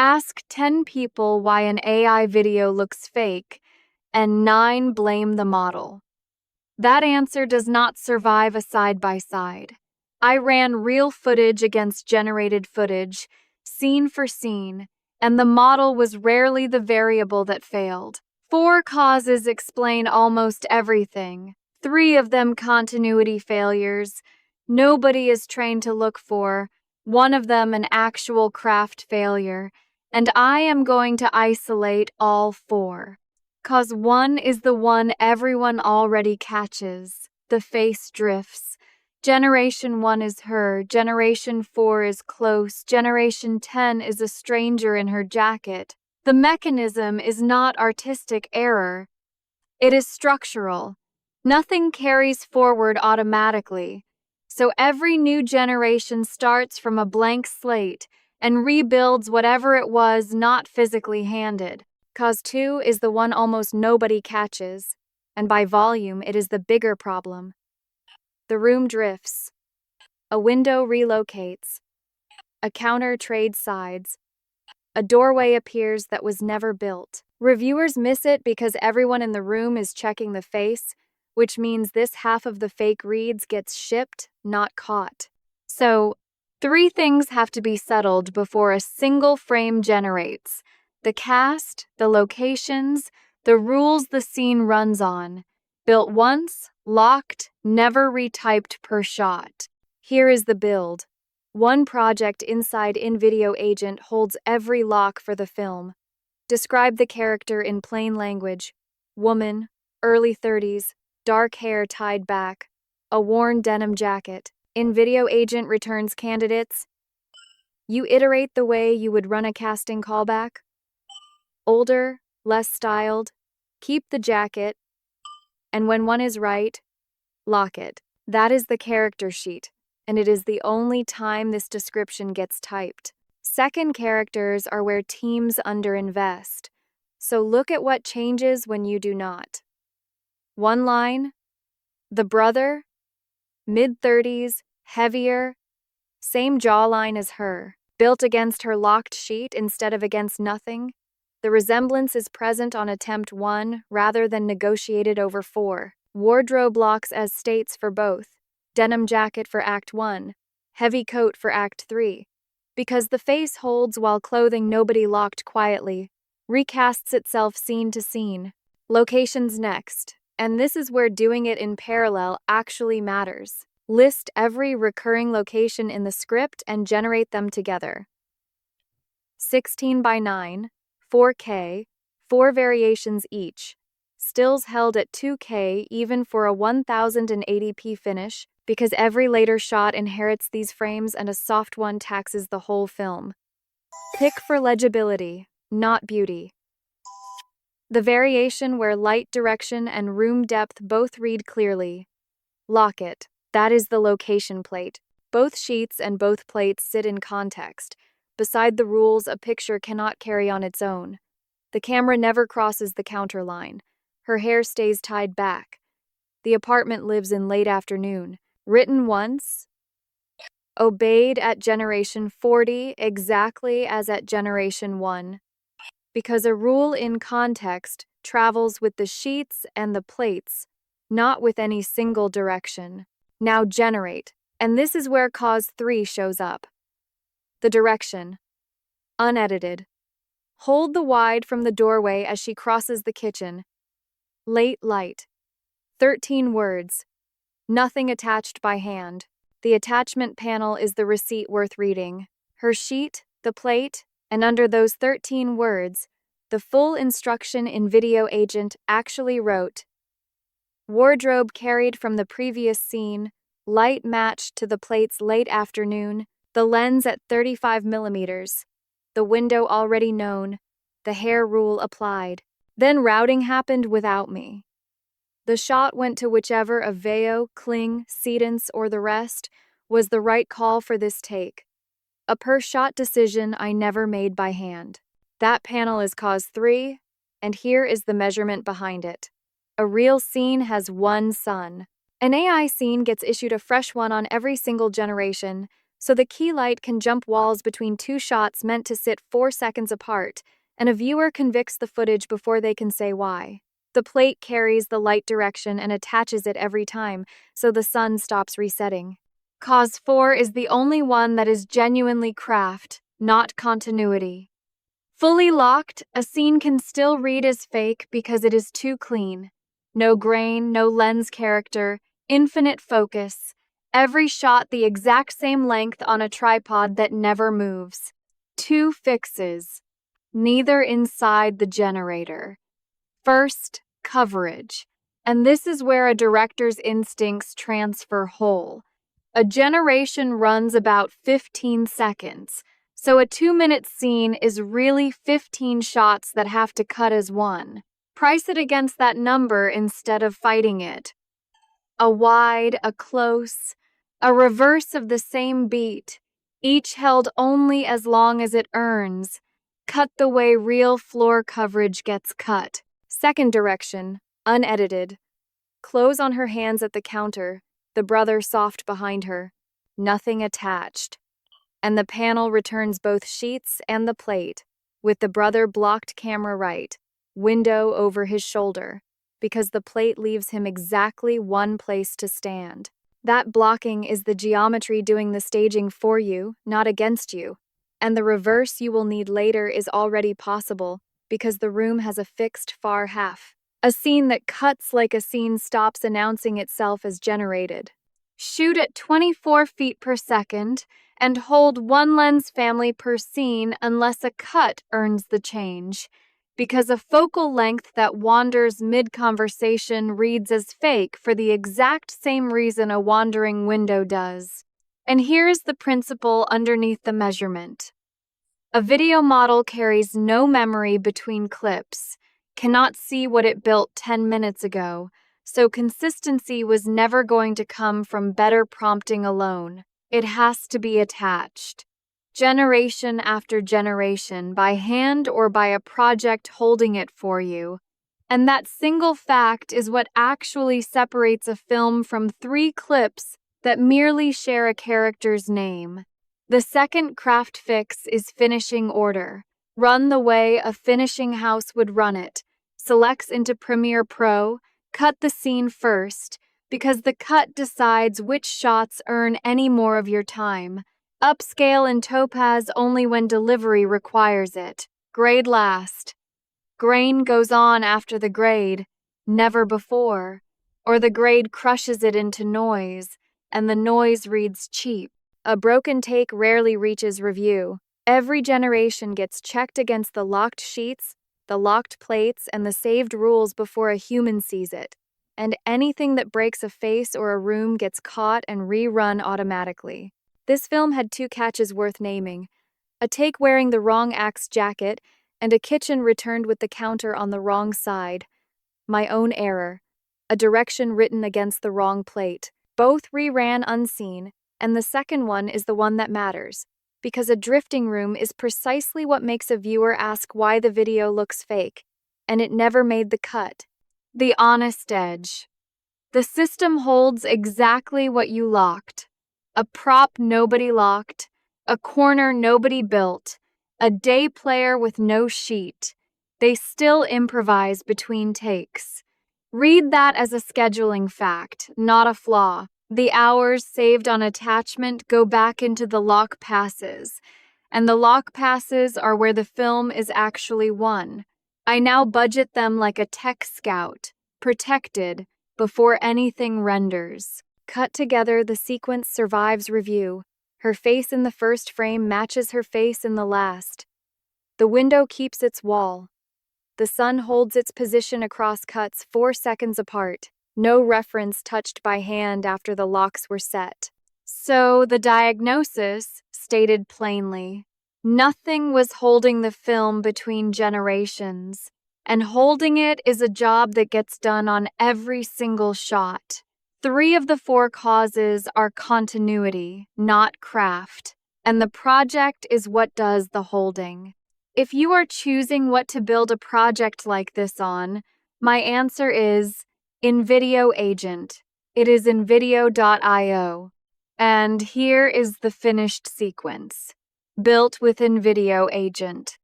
Ask 10 people why an AI video looks fake, and 9 blame the model. That answer does not survive a side-by-side. I ran real footage against generated footage, scene for scene, and the model was rarely the variable that failed. 4 causes explain almost everything. 3 of them continuity failures. Nobody is trained to look for. 1 of them an actual craft failure. And I am going to isolate all 4. Cause 1 is the one everyone already catches. The face drifts. Generation 1 is her, Generation 4 is close, Generation 10 is a stranger in her jacket. The mechanism is not artistic error. It is structural. Nothing carries forward automatically. So every new generation starts from a blank slate and rebuilds whatever it was not physically handed. Cause 2 is the one almost nobody catches, and by volume it is the bigger problem. The room drifts. A window relocates. A counter trades sides. A doorway appears that was never built. Reviewers miss it because everyone in the room is checking the face, which means this half of the fake reads gets shipped, not caught. So, 3 things have to be settled before a single frame generates: the cast, the locations, the rules the scene runs on. Built once, locked, never retyped per shot. Here is the build. 1 project inside InVideo Agent holds every lock for the film. Describe the character in plain language. Woman, early 30s, dark hair tied back, a worn denim jacket. InVideo Agent returns candidates. You iterate the way you would run a casting callback. Older, less styled, keep the jacket, and when one is right, lock it. That is the character sheet, and it is the only time this description gets typed. Second characters are where teams underinvest, so look at what changes when you do not. 1 line, the brother, mid-30s, heavier, same jawline as her, built against her locked sheet instead of against nothing. The resemblance is present on attempt 1 rather than negotiated over 4. Wardrobe locks as states for both. Denim jacket for Act 1, heavy coat for Act 3. Because the face holds while clothing nobody locked quietly, recasts itself scene to scene. Locations next, and this is where doing it in parallel actually matters. List every recurring location in the script and generate them together. 16 by 9. 4K, 4 variations each. Stills held at 2K even for a 1080p finish, because every later shot inherits these frames and a soft one taxes the whole film. Pick for legibility, not beauty. The variation where light direction and room depth both read clearly. Lock it. That is the location plate. Both sheets and both plates sit in context. Beside the rules, a picture cannot carry on its own. The camera never crosses the counter line. Her hair stays tied back. The apartment lives in late afternoon. Written once, obeyed at Generation 40 exactly as at Generation 1. Because a rule in context travels with the sheets and the plates, not with any single direction. Now generate, and this is where cause 3 shows up. The direction. Unedited. Hold the wide from the doorway as she crosses the kitchen. Late light. 13 words. Nothing attached by hand. The attachment panel is the receipt worth reading. Her sheet, the plate, and under those 13 words, the full instruction InVideo Agent actually wrote: wardrobe carried from the previous scene, light matched to the plate's late afternoon, the lens at 35 millimeters, the window already known, the hair rule applied. Then routing happened without me. The shot went to whichever of Veo, Kling, Cedance, or the rest was the right call for this take. A per-shot decision I never made by hand. That panel is cause 3, and here is the measurement behind it. A real scene has 1 sun. An AI scene gets issued a fresh one on every single generation, So the key light can jump walls between two shots meant to sit 4 seconds apart, and a viewer convicts the footage before they can say why. The plate carries the light direction and attaches it every time, so the sun stops resetting. Cause 4 is the only one that is genuinely craft, not continuity. Fully locked, a scene can still read as fake because it is too clean. No grain, no lens character, infinite focus. Every shot the exact same length on a tripod that never moves. 2 fixes. Neither inside the generator. First, coverage. And this is where a director's instincts transfer whole. A generation runs about 15 seconds, so a 2-minute scene is really 15 shots that have to cut as one. Price it against that number instead of fighting it. A wide, a close, a reverse of the same beat, each held only as long as it earns. Cut the way real floor coverage gets cut. Second direction, unedited. Clothes on her hands at the counter, the brother soft behind her. Nothing attached. And the panel returns both sheets and the plate, with the brother blocked camera right, window over his shoulder, because the plate leaves him exactly one place to stand. That blocking is the geometry doing the staging for you, not against you. And the reverse you will need later is already possible, because the room has a fixed far half. A scene that cuts like a scene stops announcing itself as generated. Shoot at 24 feet per second, and hold one lens family per scene unless a cut earns the change, because a focal length that wanders mid-conversation reads as fake for the exact same reason a wandering window does. And here's the principle underneath the measurement. A video model carries no memory between clips, cannot see what it built 10 minutes ago, so consistency was never going to come from better prompting alone. It has to be attached. Generation after generation, by hand or by a project holding it for you. And that single fact is what actually separates a film from 3 clips that merely share a character's name. The second craft fix is finishing order. Run the way a finishing house would run it. Selects into Premiere Pro, cut the scene first, because the cut decides which shots earn any more of your time. Upscale in Topaz only when delivery requires it. Grade last. Grain goes on after the grade, never before. Or the grade crushes it into noise, and the noise reads cheap. A broken take rarely reaches review. Every generation gets checked against the locked sheets, the locked plates, and the saved rules before a human sees it. And anything that breaks a face or a room gets caught and rerun automatically. This film had 2 catches worth naming. A take wearing the wrong Axe jacket, and a kitchen returned with the counter on the wrong side. My own error. A direction written against the wrong plate. Both reran unseen, and the second one is the one that matters, because a drifting room is precisely what makes a viewer ask why the video looks fake, and it never made the cut. The honest edge. The system holds exactly what you locked. A prop nobody locked, a corner nobody built, a day player with no sheet. They still improvise between takes. Read that as a scheduling fact, not a flaw. The hours saved on attachment go back into the lock passes, and the lock passes are where the film is actually won. I now budget them like a tech scout, protected before anything renders. Cut together, the sequence survives review. Her face in the first frame matches her face in the last. The window keeps its wall. The sun holds its position across cuts 4 seconds apart. No reference touched by hand after the locks were set. So the diagnosis, stated plainly, nothing was holding the film between generations, and holding it is a job that gets done on every single shot. 3 of the 4 causes are continuity, not craft, and the project is what does the holding. If you are choosing what to build a project like this on, my answer is InVideo Agent. It is invideo.io. And here is the finished sequence, built with invideo agent.